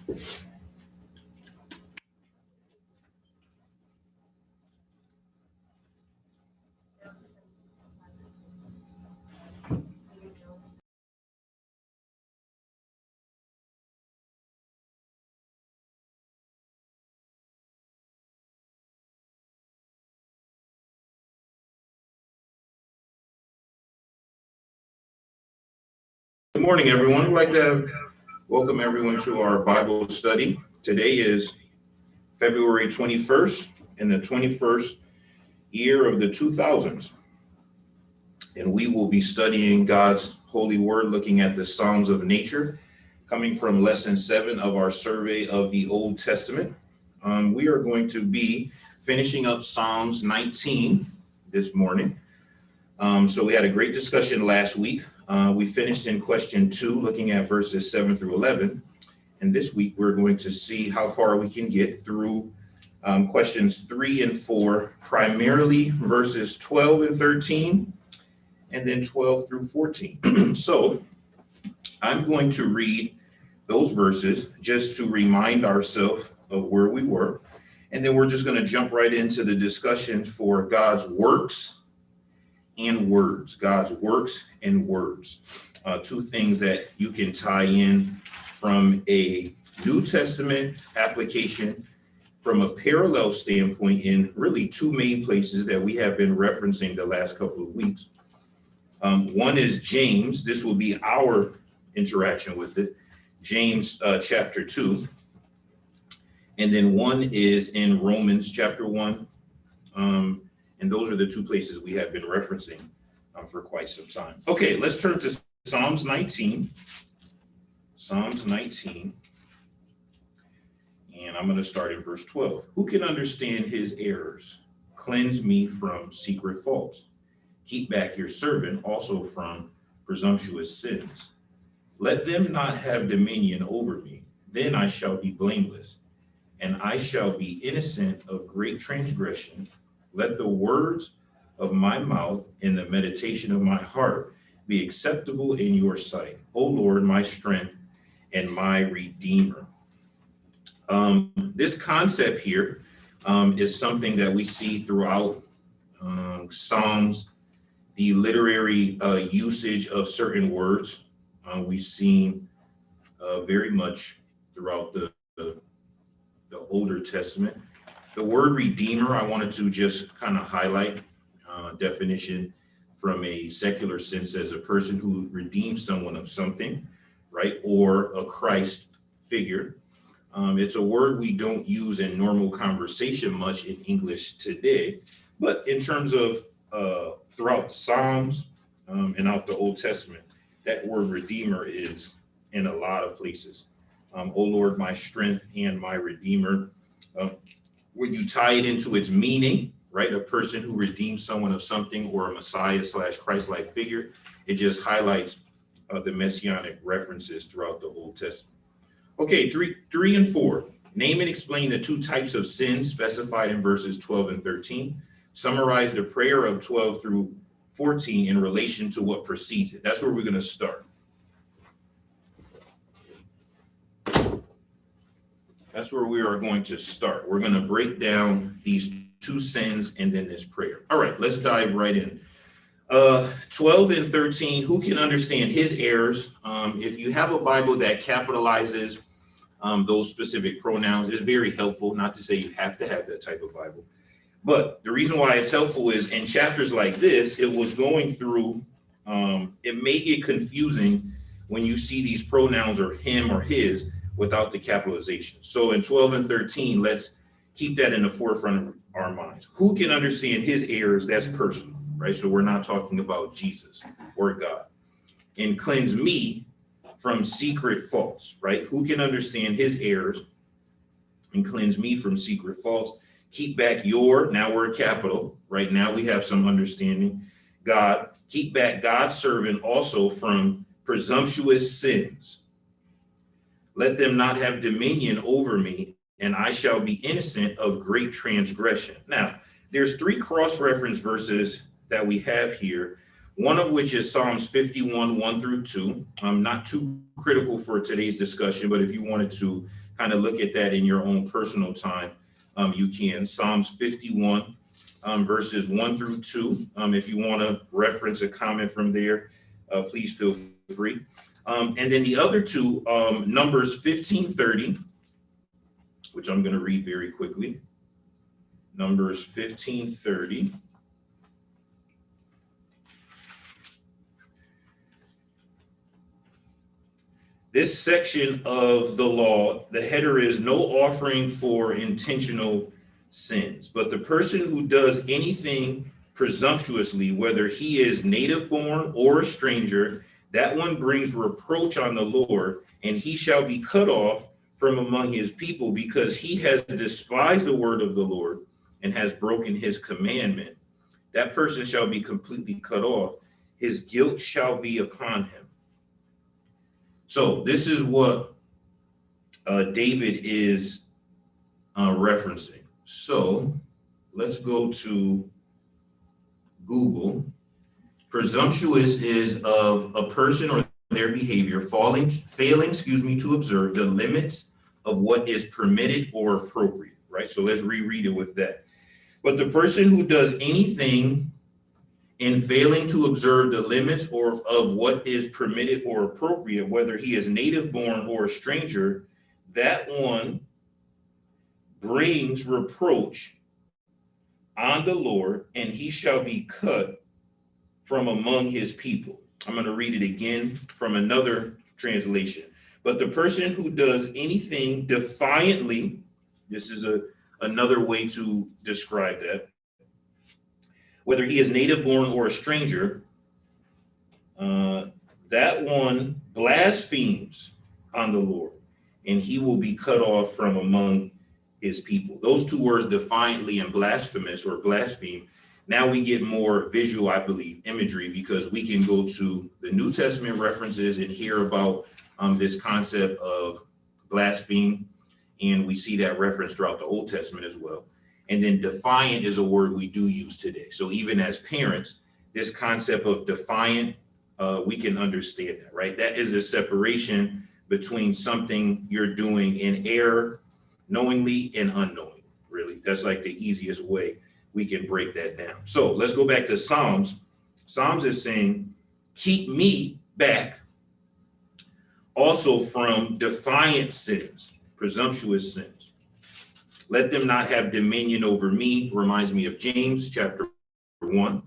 Good morning, everyone. I'd like to welcome everyone to our Bible study. Today is February 21st in the 21st year of the 2000s. And we will be studying God's holy word, looking at the Psalms of nature, coming from lesson 7 of our survey of the Old Testament. We are going to be finishing up Psalms 19 this morning. So we had a great discussion last week. We finished in question 2, looking at verses 7 through 11. And this week, we're going to see how far we can get through questions 3 and 4, primarily verses 12 and 13, and then 12 through 14. So I'm going to read those verses just to remind ourselves of where we were. And then we're just going to jump right into the discussion for God's works and words, God's works and words, two things that you can tie in from a New Testament application, from a parallel standpoint, in really two main places that we have been referencing the last couple of weeks. One is James. This will be our interaction with it, James chapter 2. And then one is in Romans chapter 1. And those are the two places we have been referencing for quite some time. Okay, let's turn to Psalms 19. Psalms 19. And I'm going to start in verse 12. Who can understand his errors? Cleanse me from secret faults. Keep back your servant also from presumptuous sins. Let them not have dominion over me. Then I shall be blameless, and I shall be innocent of great transgression. Let the words of my mouth and the meditation of my heart be acceptable in your sight, O Lord, my strength and my redeemer. This concept here is something that we see throughout Psalms, the literary usage of certain words. We've seen very much throughout the Older Testament. The word redeemer, I wanted to just kind of highlight definition from a secular sense as a person who redeems someone of something, right? Or a Christ figure. It's a word we don't use in normal conversation much in English today, but in terms of throughout the Psalms and out the Old Testament, that word redeemer is in a lot of places. O Lord, my strength and my redeemer. When you tie it into its meaning, right, a person who redeems someone of something, or a Messiah / Christ-like figure, it just highlights the messianic references throughout the Old Testament. Okay, 3 and 4. Name and explain the two types of sins specified in verses 12 and 13. Summarize the prayer of 12 through 14 in relation to what precedes it. That's where we're going to start. That's where we are going to start. We're going to break down these two sins and then this prayer. All right, let's dive right in. 12 and 13, who can understand his errors? If you have a Bible that capitalizes those specific pronouns, it's very helpful. Not to say you have to have that type of Bible, but the reason why it's helpful is in chapters like this, it was going through, it may get confusing when you see these pronouns or him or his without the capitalization. So in 12 and 13, let's keep that in the forefront of our minds. Who can understand his errors? That's personal, right? So we're not talking about Jesus or God. And cleanse me from secret faults, right? Who can understand his errors and cleanse me from secret faults? Keep back your, now we're capital, right? Now we have some understanding. God, keep back God's servant also from presumptuous sins. Let them not have dominion over me, and I shall be innocent of great transgression. Now, there's 3 cross-reference verses that we have here, one of which is Psalms 51, 1 through 2. Not too critical for today's discussion, but if you wanted to kind of look at that in your own personal time, you can. Psalms 51, verses 1 through 2. If you want to reference a comment from there, please feel free. And then the other two, Numbers 15:30, which I'm going to read very quickly. Numbers 15:30. This section of the law, the header is no offering for intentional sins, but the person who does anything presumptuously, whether he is native born or a stranger, that one brings reproach on the Lord, and he shall be cut off from among his people, because he has despised the word of the Lord and has broken his commandment. That person shall be completely cut off. His guilt shall be upon him. So this is what David is referencing. So let's go to Google. Presumptuous is of a person or their behavior failing, to observe the limits of what is permitted or appropriate, right? So let's reread it with that. But the person who does anything in failing to observe the limits of what is permitted or appropriate, whether he is native born or a stranger, that one brings reproach on the Lord, and he shall be cut from among his people. I'm going to read it again from another translation. But the person who does anything defiantly, this is another way to describe that, whether he is native born or a stranger, that one blasphemes on the Lord, and he will be cut off from among his people. Those two words, defiantly and blasphemous or blaspheme, now we get more visual, I believe, imagery, because we can go to the New Testament references and hear about this concept of blaspheme, and we see that reference throughout the Old Testament as well. And then defiant is a word we do use today. So even as parents, this concept of defiant, we can understand that, right? That is a separation between something you're doing in error, knowingly and unknowingly, really. That's like the easiest way we can break that down. So let's go back to Psalms. Psalms is saying, keep me back also from defiant sins, presumptuous sins. Let them not have dominion over me. Reminds me of James chapter 1.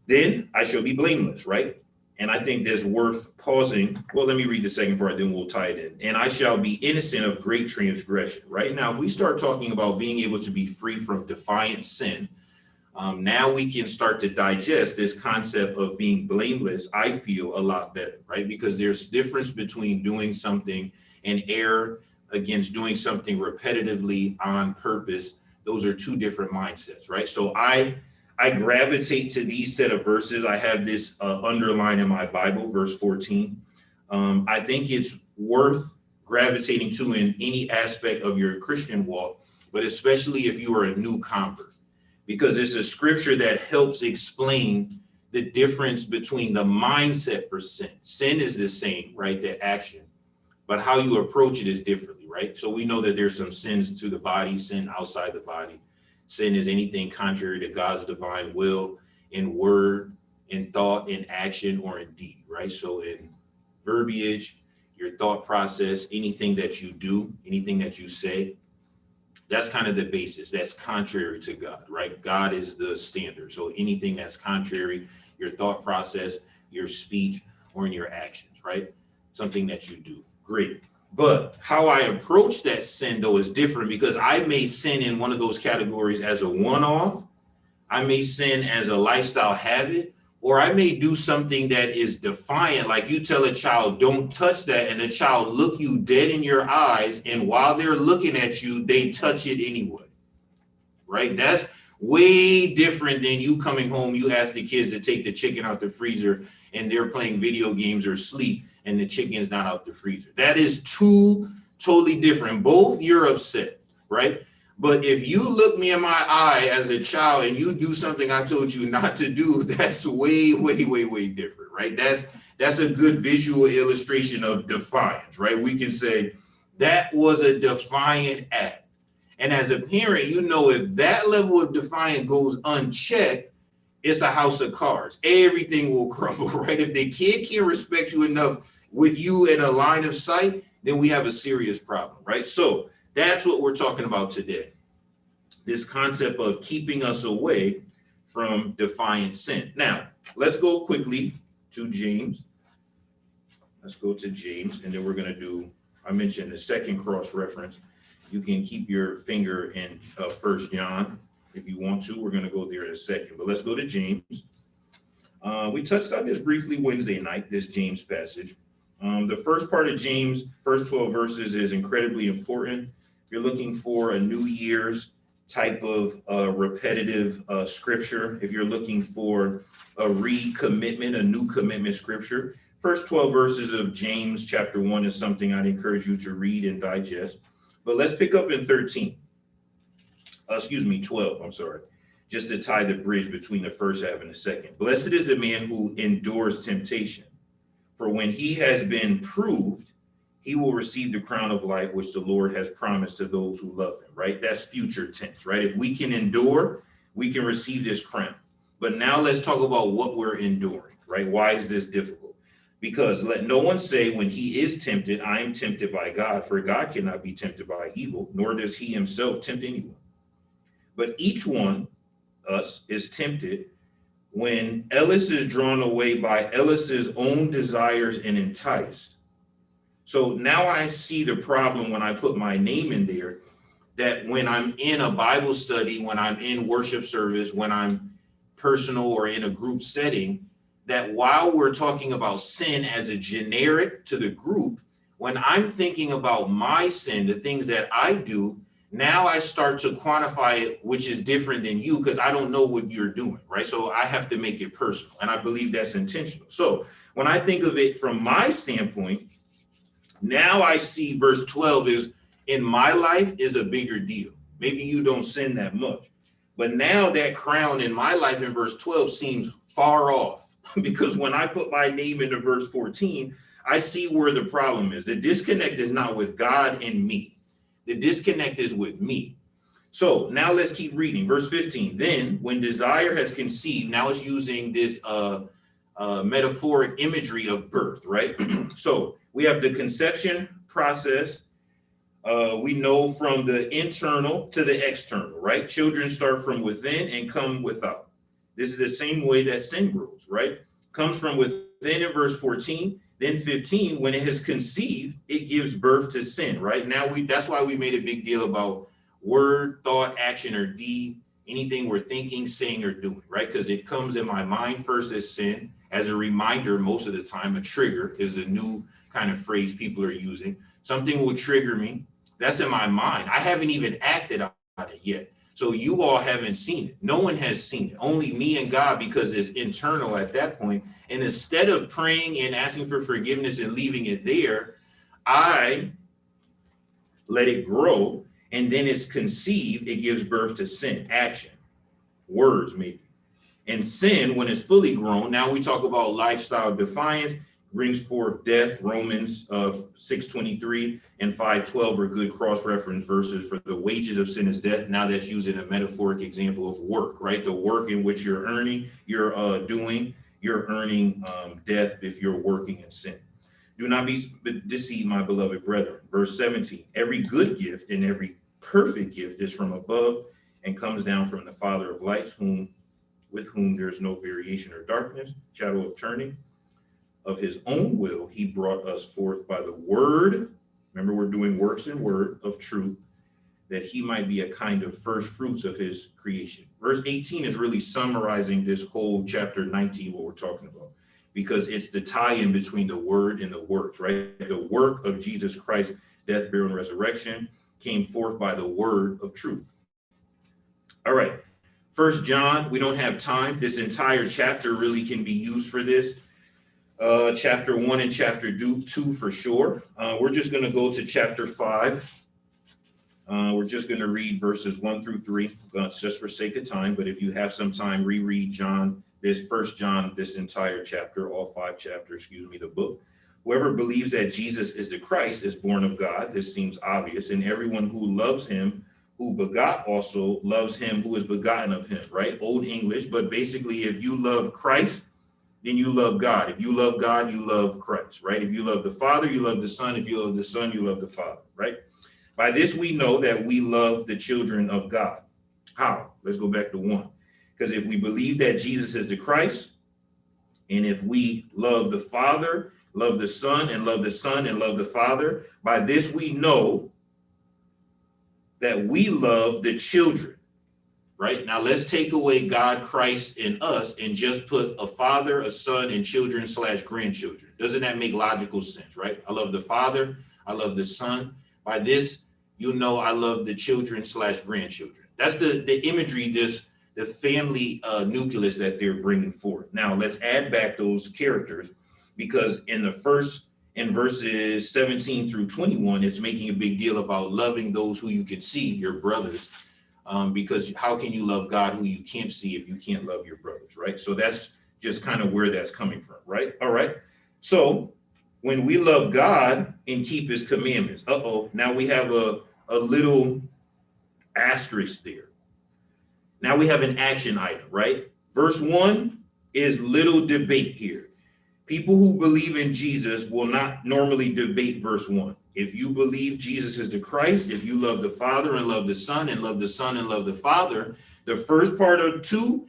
Then I shall be blameless, right? And I think that's worth pausing. Well, let me read the second part, then we'll tie it in. And I shall be innocent of great transgression. Right now, if we start talking about being able to be free from defiant sin, now we can start to digest this concept of being blameless, I feel, a lot better, right? Because there's difference between doing something in error against doing something repetitively on purpose. Those are two different mindsets, right? So I gravitate to these set of verses. I have this underlined in my Bible, verse 14. I think it's worth gravitating to in any aspect of your Christian walk, but especially if you are a new convert, because it's a scripture that helps explain the difference between the mindset for sin. Sin is the same, right? The action, but how you approach it is differently, right? So we know that there's some sins to the body, sin outside the body. Sin is anything contrary to God's divine will in word, in thought, in action, or in deed, right? So in verbiage, your thought process, anything that you do, anything that you say, that's kind of the basis. That's contrary to God, right? God is the standard. So anything that's contrary, your thought process, your speech, or in your actions, right? Something that you do. Great. But how I approach that sin, though, is different, because I may sin in one of those categories as a one-off. I may sin as a lifestyle habit, or I may do something that is defiant, like you tell a child, don't touch that, and the child look you dead in your eyes, and while they're looking at you, they touch it anyway, right? That's way different than you coming home, you ask the kids to take the chicken out the freezer, and they're playing video games or sleep, and the chicken's not out the freezer. That is two totally different. Both you're upset, right? But if you look me in my eye as a child and you do something I told you not to do, that's way, way, way, way different, right? That's a good visual illustration of defiance, right? We can say That was a defiant act. And as a parent, you know, if that level of defiance goes unchecked, it's a house of cards. Everything will crumble, right? If the kid can't respect you enough with you in a line of sight, then we have a serious problem, right? So that's what we're talking about today. This concept of keeping us away from defiant sin. Now, let's go quickly to James. Let's go to James, and then we're going to do, I mentioned the second cross reference. You can keep your finger in 1 John if you want to. We're going to go there in a second, but let's go to James. We touched on this briefly Wednesday night, this James passage. The first part of James, first 12 verses, is incredibly important. If you're looking for a New Year's type of repetitive scripture, if you're looking for a recommitment, a new commitment scripture, first 12 verses of James chapter 1 is something I'd encourage you to read and digest. But let's pick up in 12, I'm sorry, just to tie the bridge between the first half and the second. Blessed is the man who endures temptation, for when he has been proved, he will receive the crown of life, which the Lord has promised to those who love him, right? That's future tense, right? If we can endure, we can receive this crown. But now let's talk about what we're enduring, right? Why is this difficult? Because let no one say when he is tempted, I am tempted by God, for God cannot be tempted by evil, nor does he himself tempt anyone. But each one, us, is tempted when Ellis is drawn away by Ellis's own desires and enticed. So now I see the problem when I put my name in there, that when I'm in a Bible study, when I'm in worship service, when I'm personal or in a group setting, that while we're talking about sin as a generic to the group, when I'm thinking about my sin, the things that I do, now I start to quantify it, which is different than you, because I don't know what you're doing, right? So I have to make it personal, and I believe that's intentional. So when I think of it from my standpoint, now I see verse 12 is, in my life, is a bigger deal. Maybe you don't sin that much, but now that crown in my life in verse 12 seems far off, because when I put my name into verse 14, I see where the problem is. The disconnect is not with God and me. The disconnect is with me. So now let's keep reading. Verse 15, then when desire has conceived, now it's using this metaphoric imagery of birth, right? So we have the conception process. We know from the internal to the external, right? Children start from within and come without. This is the same way that sin grows, right? Comes from within in verse 14. Then 15, when it has conceived, it gives birth to sin, right? Now that's why we made a big deal about word, thought, action, or deed, anything we're thinking, saying, or doing, right? Because it comes in my mind first as sin. As a reminder, most of the time, a trigger is a new kind of phrase people are using. Something will trigger me. That's in my mind. I haven't even acted on it yet. So you all haven't seen it. No one has seen it. Only me and God, because it's internal at that point. And instead of praying and asking for forgiveness and leaving it there, I let it grow. And then it's conceived. It gives birth to sin, action, words maybe. And sin, when it's fully grown, now we talk about lifestyle defiance, brings forth death. Romans 6:23 and 5:12 are good cross-reference verses. For the wages of sin is death. Now that's using a metaphoric example of work, right? The work in which you're earning, you're earning death if you're working in sin. Do not be deceived, my beloved brethren. Verse 17, every good gift and every perfect gift is from above and comes down from the Father of lights, with whom there's no variation or darkness, shadow of turning. Of his own will, he brought us forth by the word. Remember, we're doing works in word of truth, that he might be a kind of first fruits of his creation. Verse 18 is really summarizing this whole chapter 19, what we're talking about, because it's the tie-in between the word and the works, right? The work of Jesus Christ, death, burial, and resurrection came forth by the word of truth. All right. 1 John, we don't have time. This entire chapter really can be used for this. Chapter 1 and chapter 2 for sure. We're just going to go to chapter 5. We're just going to read verses 1 through 3, just for sake of time. But if you have some time, reread John, this 1 John, this entire chapter, all 5 chapters, the book. Whoever believes that Jesus is the Christ is born of God. This seems obvious. And everyone who loves him, who begot also loves him who is begotten of him, right? Old English, but basically if you love Christ, then you love God. If you love God, you love Christ, right? If you love the Father, you love the Son. If you love the Son, you love the Father, right? By this we know that we love the children of God. How? Let's go back to 1. Because if we believe that Jesus is the Christ, and if we love the Father, love the Son, and love the Son, and love the Father, by this we know that we love the children. Right? Now let's take away God, Christ, and us and just put a father, a son, and children / grandchildren. Doesn't that make logical sense, right? I love the Father. I love the Son. By this, you know I love the children / grandchildren. That's the imagery, the family nucleus that they're bringing forth. Now let's add back those characters, because in verses 17 through 21, it's making a big deal about loving those who you can see, your brothers. Because how can you love God who you can't see if you can't love your brothers, right? So that's just kind of where that's coming from, right? All right. So when we love God and keep his commandments, now we have a little asterisk there. Now we have an action item, right? Verse 1 is little debate here. People who believe in Jesus will not normally debate verse 1. If you believe Jesus is the Christ, if you love the Father and love the Son and love the Son and love the Father, the first part of 2,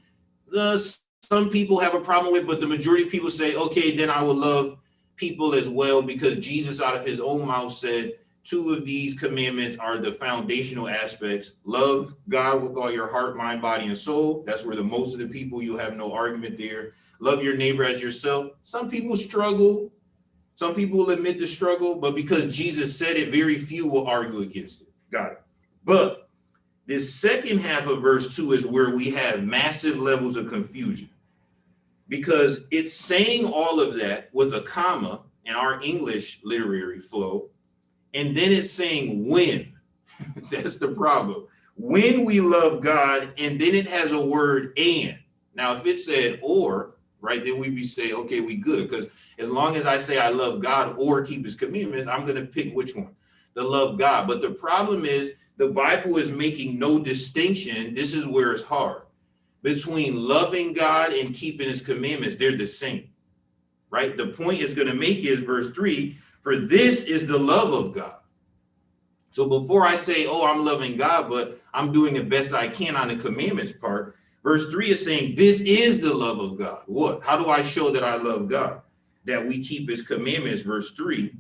some people have a problem with, but the majority of people say, okay, then I will love people as well, because Jesus out of his own mouth said 2 of these commandments are the foundational aspects. Love God with all your heart, mind, body, and soul. That's where the most of the people, you have no argument there. Love your neighbor as yourself. Some people struggle. Some people will admit the struggle, but because Jesus said it, very few will argue against it. Got it. But this second half of verse 2 is where we have massive levels of confusion, because it's saying all of that with a comma in our English literary flow, and then it's saying when. That's the problem. When we love God, and then it has a word and. Now, if it said or, right, then we be say, okay, we good, because as long as I say I love God or keep his commandments, I'm going to pick which one, the love God. But the problem is the Bible is making no distinction. This is where it's hard, between loving God and keeping his commandments. They're the same, right? The point it's going to make is verse 3, for this is the love of God. So before I say, oh, I'm loving God, but I'm doing the best I can on the commandments part, verse 3 is saying, this is the love of God. What? How do I show that I love God? That we keep his commandments, verse 3,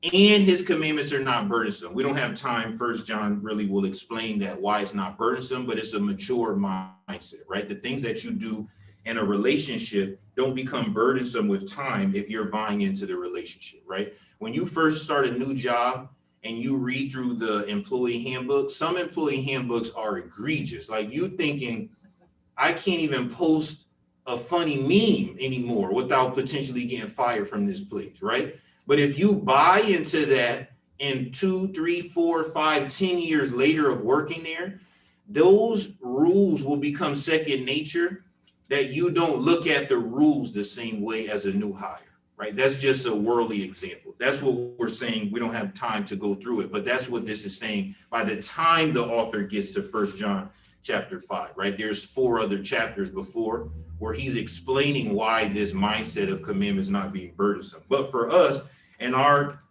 and his commandments are not burdensome. We don't have time. 1 John really will explain that, why it's not burdensome, but it's a mature mindset, right? The things that you do in a relationship don't become burdensome with time if you're buying into the relationship, right? When you first start a new job and you read through the employee handbook, some employee handbooks are egregious. Like you thinking, I can't even post a funny meme anymore without potentially getting fired from this place, right? But if you buy into that, and 2, 3, 4, 5, 10 years later of working there, those rules will become second nature, that you don't look at the rules the same way as a new hire, right? That's just a worldly example. That's what we're saying. We don't have time to go through it, but that's what this is saying by the time the author gets to 1 John chapter 5, right? There's 4 other chapters before where he's explaining why this mindset of commandments not being burdensome. But for us, in our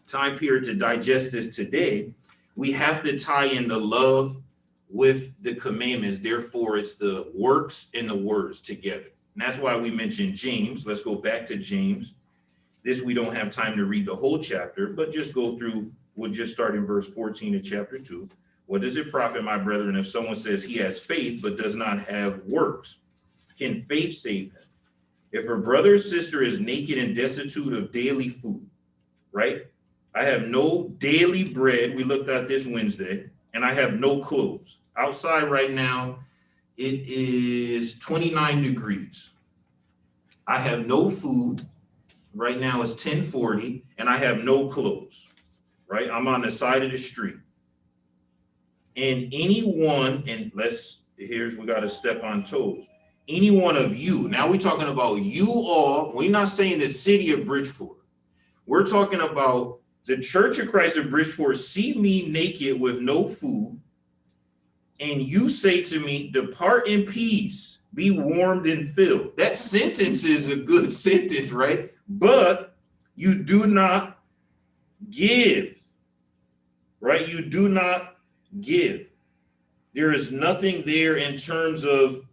time period to digest this today, we have to tie in the love with the commandments. Therefore, it's the works and the words together. And that's why we mentioned James. Let's go back to James. This, we don't have time to read the whole chapter, but just go through. We'll just start in verse 14 of chapter 2. What does it profit, my brethren, if someone says he has faith but does not have works? Can faith save him? If a brother or sister is naked and destitute of daily food, right? I have no daily bread. We looked at this Wednesday, and I have no clothes. Outside right now, it is 29 degrees. I have no food. Right now it's 10:40, and I have no clothes, right? I'm on the side of the street. And anyone, and we got to step on toes. Any one of you, now we're talking about you all, we're not saying the city of Bridgeport. We're talking about the Church of Christ of Bridgeport see me naked with no food, and you say to me, depart in peace, be warmed and filled. That sentence is a good sentence, right? But you do not give, right? You do not give. There is nothing there in terms of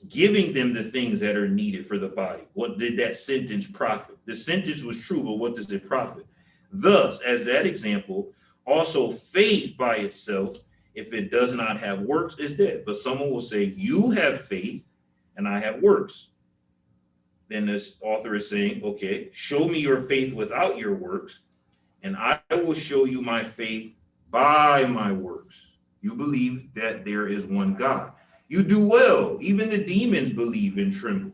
giving them the things that are needed for the body. What did that sentence profit? The sentence was true, but what does it profit? Thus, as that example, also faith by itself, if it does not have works, is dead. But someone will say, you have faith and I have works. Then this author is saying, okay, show me your faith without your works, and I will show you my faith by my works. You believe that there is one God. You do well. Even the demons believe and tremble.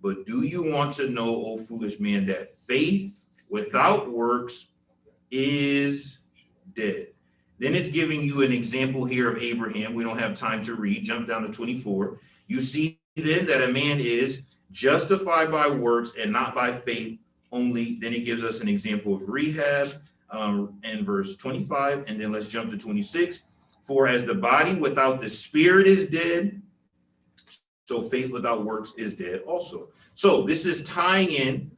But do you want to know, O foolish man, that faith without works is dead? Then it's giving you an example here of Abraham. We don't have time to read. Jump down to 24. You see then that a man is justified by works and not by faith only. Then it gives us an example of Rahab in verse 25. And then let's jump to 26. For as the body without the spirit is dead, so faith without works is dead also. So this is tying in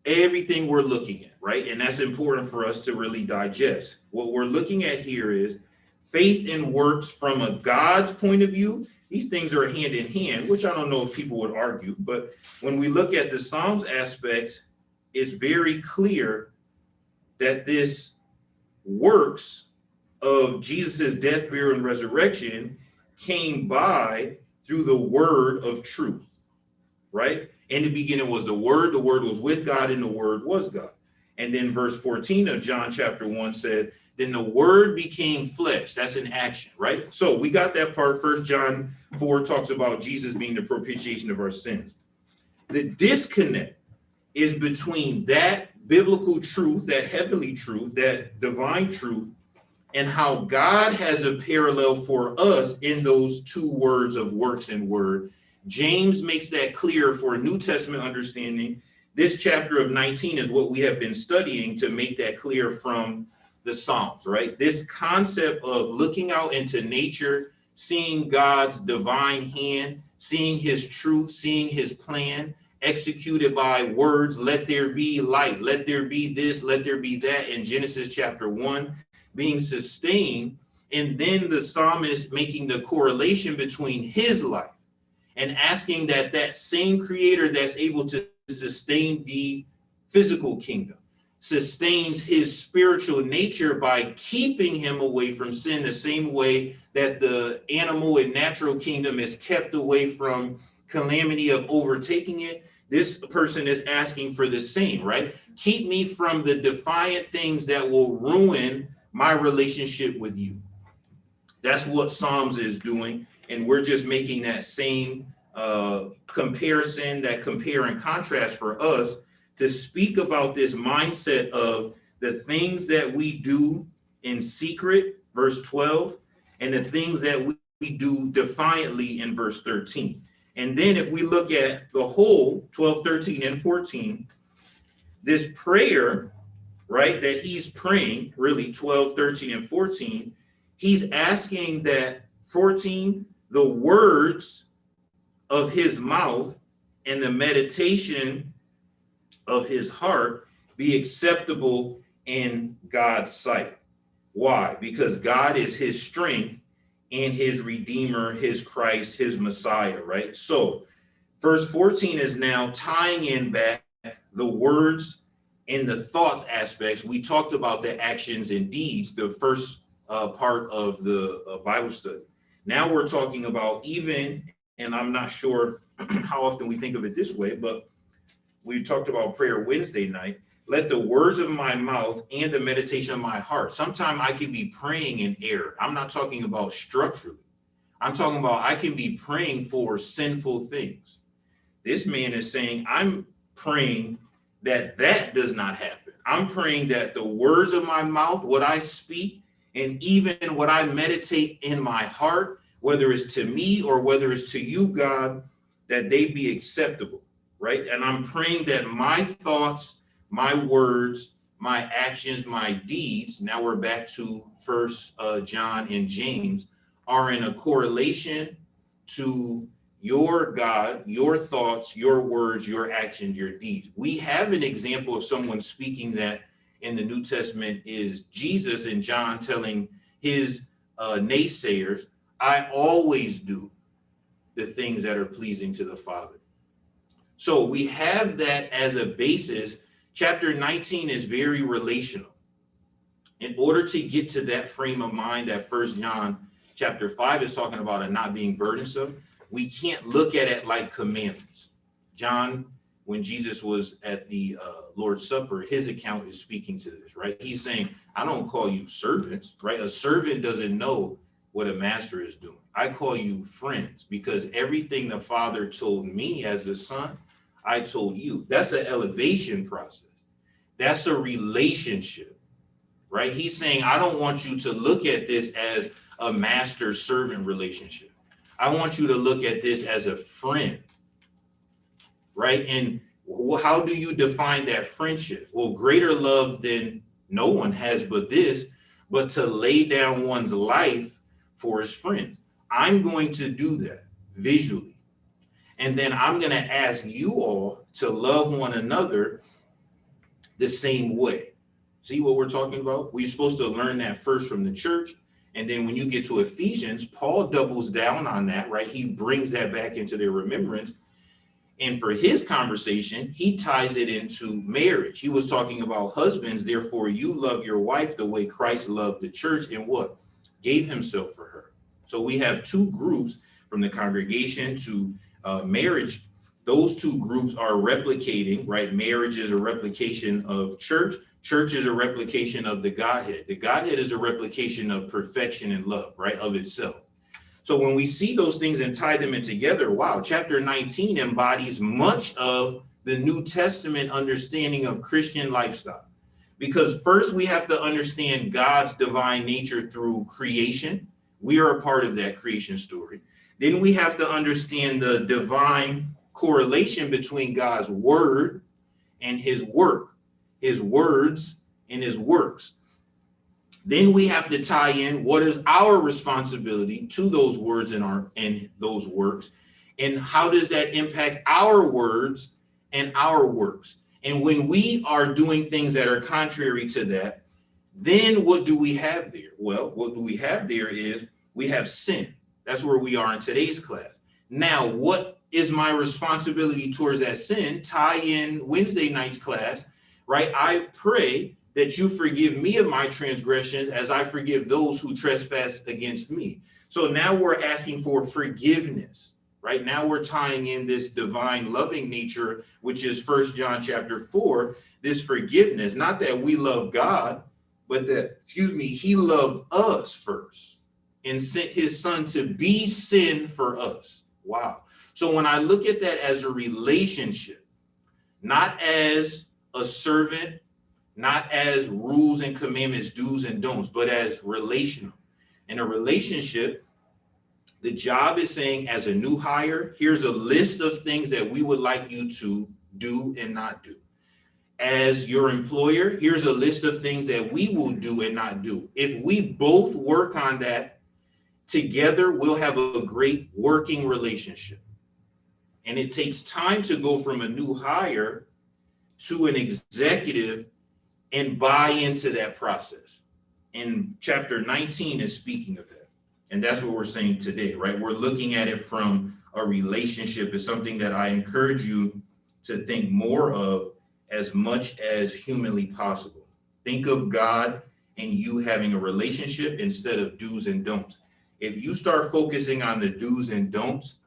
everything we're looking at, right? And that's important for us to really digest. What we're looking at here is faith and works from a God's point of view. These things are hand in hand, which I don't know if people would argue, but when we look at the Psalms aspects, it's very clear that this works of Jesus's death, burial, and resurrection came by through the word of truth, right? In the beginning was the word was with God, and the word was God. And then verse 14 of John chapter 1 said, then the word became flesh. That's an action, right? So we got that part. 1 John 4 talks about Jesus being the propitiation of our sins. The disconnect is between that biblical truth, that heavenly truth, that divine truth, and how God has a parallel for us in those two words of works and word. James makes that clear for a New Testament understanding. This chapter of 19 is what we have been studying to make that clear from the Psalms, right? This concept of looking out into nature, seeing God's divine hand, seeing his truth, seeing his plan executed by words. Let there be light, let there be this, let there be that in Genesis chapter 1. Being sustained, and then the psalmist making the correlation between his life and asking that that same creator that's able to sustain the physical kingdom sustains his spiritual nature by keeping him away from sin, the same way that the animal and natural kingdom is kept away from calamity of overtaking it. This person is asking for the same, right? Keep me from the defiant things that will ruin my relationship with you. That's what Psalms is doing. And we're just making that same comparison, that compare and contrast for us to speak about this mindset of the things that we do in secret, verse 12, and the things that we do defiantly in verse 13. And then if we look at the whole 12, 13, and 14, this prayer, right, that he's praying, really 12, 13, and 14, he's asking that 14, the words of his mouth and the meditation of his heart be acceptable in God's sight. Why? Because God is his strength and his Redeemer, his Christ, his Messiah, right? So verse 14 is now tying in back the words in the thoughts aspects. We talked about the actions and deeds, the first part of the Bible study. Now we're talking about even, and I'm not sure how often we think of it this way, but we talked about prayer Wednesday night. Let the words of my mouth and the meditation of my heart. Sometimes I can be praying in error. I'm not talking about structurally. I'm talking about I can be praying for sinful things. This man is saying, I'm praying that does not happen. I'm praying that the words of my mouth, what I speak, and even what I meditate in my heart, whether it's to me or whether it's to you, God, that they be acceptable, right? And I'm praying that my thoughts, my words, my actions, my deeds, now we're back to First John and James, are in a correlation to your God, your thoughts, your words, your actions, your deeds. We have an example of someone speaking that in the New Testament is Jesus in John telling his naysayers, I always do the things that are pleasing to the Father. So we have that as a basis. Chapter 19 is very relational. In order to get to that frame of mind that First John chapter 5 is talking about and not being burdensome, we can't look at it like commandments. John, when Jesus was at the Lord's Supper, his account is speaking to this, right? He's saying, I don't call you servants, right? A servant doesn't know what a master is doing. I call you friends because everything the Father told me as the Son, I told you. That's an elevation process. That's a relationship, right? He's saying, I don't want you to look at this as a master-servant relationship. I want you to look at this as a friend, right? And how do you define that friendship? Well, greater love than no one has but this, but to lay down one's life for his friends. I'm going to do that visually. And then I'm going to ask you all to love one another the same way. See what we're talking about? We're supposed to learn that first from the church. And then when you get to Ephesians, Paul doubles down on that, right? He brings that back into their remembrance. And for his conversation, he ties it into marriage. He was talking about husbands. Therefore, you love your wife the way Christ loved the church and what? Gave himself for her. So we have two groups from the congregation to marriage. Those two groups are replicating, right? Marriage is a replication of church. Church is a replication of the Godhead. The Godhead is a replication of perfection and love, right? Of itself. So when we see those things and tie them in together, wow, chapter 19 embodies much of the New Testament understanding of Christian lifestyle. Because first we have to understand God's divine nature through creation. We are a part of that creation story. Then we have to understand the divine correlation between God's word and his work, his words and his works. Then we have to tie in what is our responsibility to those words and those works, and how does that impact our words and our works. And when we are doing things that are contrary to that, then what do we have there? Well, what do we have there is we have sin. That's where we are in today's class. Now, what is my responsibility towards that sin? Tie in Wednesday night's class, right? I pray that you forgive me of my transgressions as I forgive those who trespass against me. So now we're asking for forgiveness, right? Now we're tying in this divine loving nature, which is First John chapter 4, this forgiveness, not that we love God, but that, he loved us first and sent his son to be sin for us. Wow. So when I look at that as a relationship, not as a servant, not as rules and commandments, do's and don'ts, but as relational. In a relationship, the job is saying, as a new hire, here's a list of things that we would like you to do and not do. As your employer, here's a list of things that we will do and not do. If we both work on that together, we'll have a great working relationship. And it takes time to go from a new hire to an executive and buy into that process. And chapter 19 is speaking of that. And that's what we're saying today, right? We're looking at it from a relationship. It's something that I encourage you to think more of as much as humanly possible. Think of God and you having a relationship instead of do's and don'ts. If you start focusing on the do's and don'ts,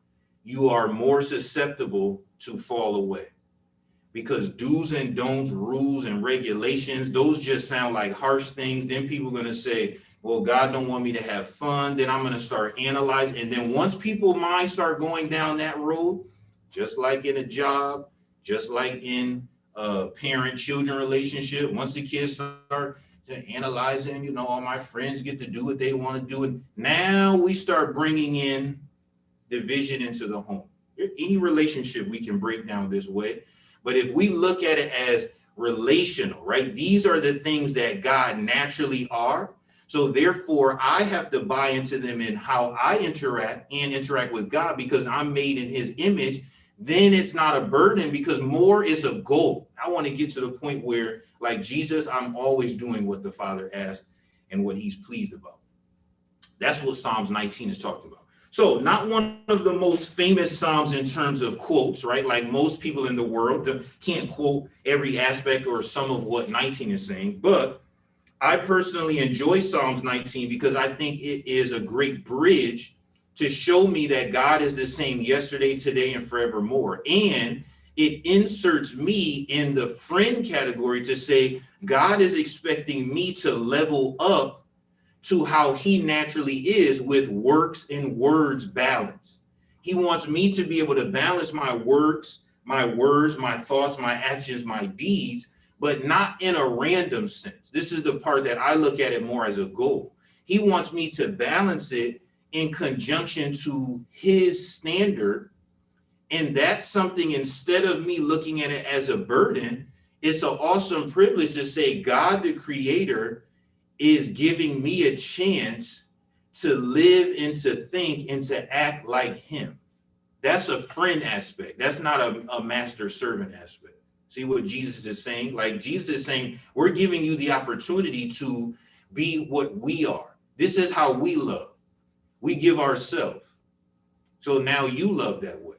you are more susceptible to fall away. Because do's and don'ts, rules and regulations, those just sound like harsh things. Then people are going to say, well, God don't want me to have fun. Then I'm going to start analyzing. And then once people's minds start going down that road, just like in a job, just like in a parent-children relationship, once the kids start analyzing, all my friends get to do what they want to do. And now we start bringing in division into the home. Any relationship we can break down this way. But if we look at it as relational, right? These are the things that God naturally are. So therefore, I have to buy into them in how I interact with God, because I'm made in his image. Then it's not a burden, because more is a goal. I want to get to the point where, like Jesus, I'm always doing what the Father asked and what he's pleased about. That's what Psalms 19 is talking about. So not one of the most famous Psalms in terms of quotes, right? Like most people in the world can't quote every aspect or some of what 19 is saying. But I personally enjoy Psalms 19 because I think it is a great bridge to show me that God is the same yesterday, today, and forevermore. And it inserts me in the friend category to say, God is expecting me to level up to how he naturally is, with works and words balance. He wants me to be able to balance my works, my words, my thoughts, my actions, my deeds, but not in a random sense. This is the part that I look at it more as a goal. He wants me to balance it in conjunction to his standard. And that's something, instead of me looking at it as a burden, it's an awesome privilege to say, God, the creator, is giving me a chance to live and to think and to act like him. That's a friend aspect. That's not a master servant aspect. See what Jesus is saying? Like Jesus is saying, we're giving you the opportunity to be what we are. This is how we love. We give ourselves. So now you love that way,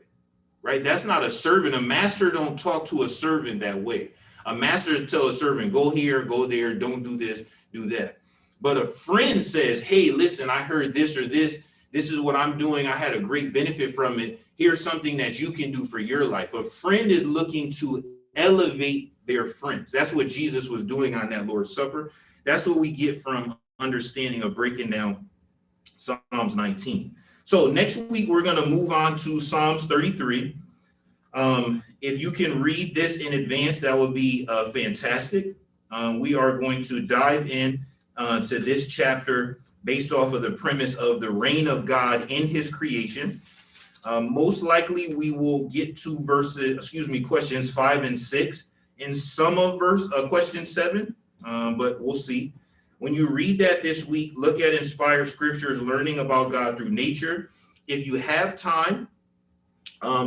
right? That's not a servant. A master don't talk to a servant that way. A master tell a servant, go here, go there, don't do this, do that. But a friend says, hey, listen, I heard this or this. This is what I'm doing. I had a great benefit from it. Here's something that you can do for your life. A friend is looking to elevate their friends. That's what Jesus was doing on that Lord's Supper. That's what we get from understanding of breaking down Psalms 19. So next week, we're going to move on to Psalms 33. If you can read this in advance, that would be fantastic. We are going to dive in to this chapter based off of the premise of the reign of God in his creation. Most likely we will get to questions 5 and 6 in some of question 7, but we'll see. When you read that this week, look at Inspired Scriptures, learning about God through nature. If you have time,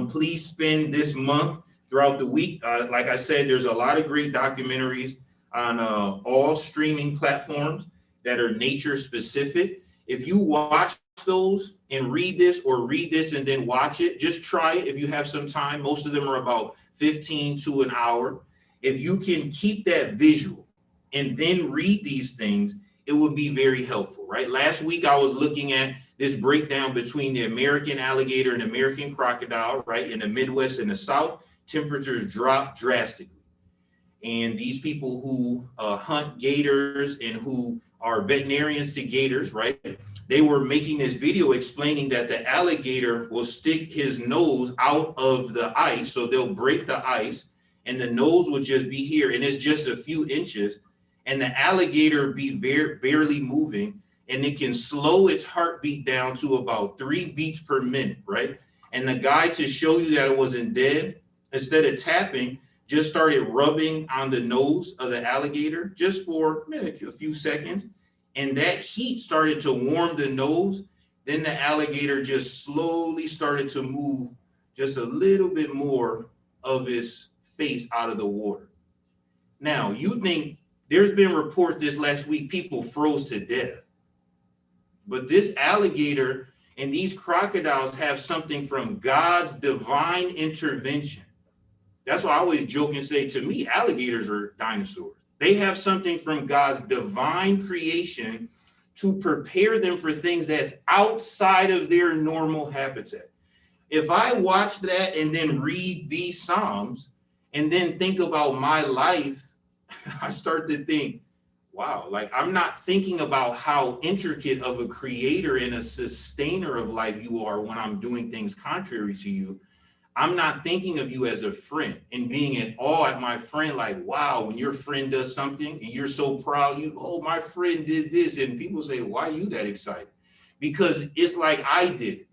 please spend this month throughout the week. Like I said, there's a lot of great documentaries on all streaming platforms that are nature specific. If you watch those and read this, or read this and then watch it, just try it if you have some time. Most of them are about 15 to an hour. If you can keep that visual and then read these things, it would be very helpful, right? Last week, I was looking at this breakdown between the American alligator and American crocodile, right? In the Midwest and the South, temperatures drop drastically. And these people who hunt gators and who are veterinarians to gators, right? They were making this video explaining that the alligator will stick his nose out of the ice. So they'll break the ice and the nose will just be here. And it's just a few inches. And the alligator be barely moving. And it can slow its heartbeat down to about 3 beats per minute, right? And the guy, to show you that it wasn't dead, instead of tapping, just started rubbing on the nose of the alligator just for a few seconds. And that heat started to warm the nose. Then the alligator just slowly started to move just a little bit more of his face out of the water. Now, you think there's been reports this last week, people froze to death. But this alligator and these crocodiles have something from God's divine intervention. That's why I always joke and say, to me, alligators are dinosaurs. They have something from God's divine creation to prepare them for things that's outside of their normal habitat. If I watch that and then read these Psalms and then think about my life, I start to think, wow, like I'm not thinking about how intricate of a creator and a sustainer of life you are when I'm doing things contrary to you. I'm not thinking of you as a friend and being in awe at my friend, like, wow, when your friend does something and you're so proud, my friend did this. And people say, why are you that excited? Because it's like I did it.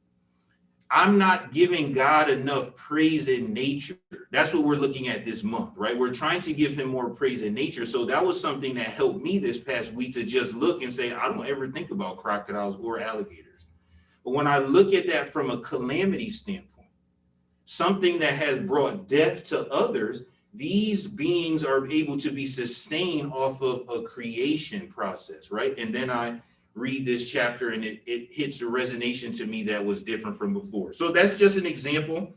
I'm not giving God enough praise in nature. That's what we're looking at this month, right? We're trying to give him more praise in nature. So that was something that helped me this past week to just look and say, I don't ever think about crocodiles or alligators. But when I look at that from a calamity standpoint, something that has brought death to others, these beings are able to be sustained off of a creation process, right? And then I read this chapter and it hits a resonation to me that was different from before. So that's just an example.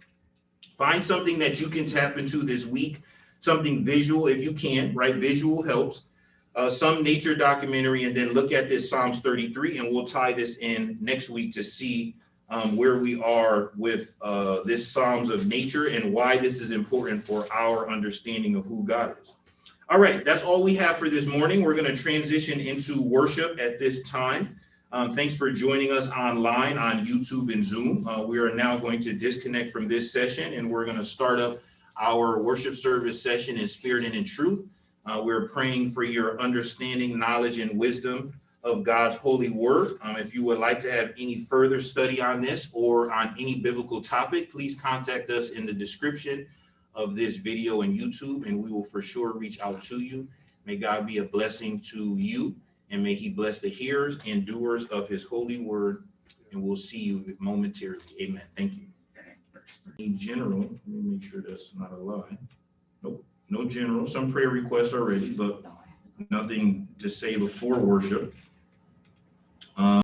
Find something that you can tap into this week, something visual if you can, right? Visual helps. Some nature documentary, and then look at this Psalms 33, and we'll tie this in next week to see where we are with this Psalms of nature and why this is important for our understanding of who God is. All right, that's all we have for this morning. We're going to transition into worship at this time. Thanks for joining us online on YouTube and Zoom. We are now going to disconnect from this session, and we're going to start up our worship service session in spirit and in truth. We're praying for your understanding, knowledge, and wisdom of God's holy word. If you would like to have any further study on this or on any biblical topic, please contact us in the description of this video and YouTube, and we will for sure reach out to you. May God be a blessing to you, and may he bless the hearers and doers of his holy word, and we'll see you momentarily. Amen. Thank you. In general, let me make sure that's not a lie. Nope, no general. Some prayer requests already, but nothing to say before worship.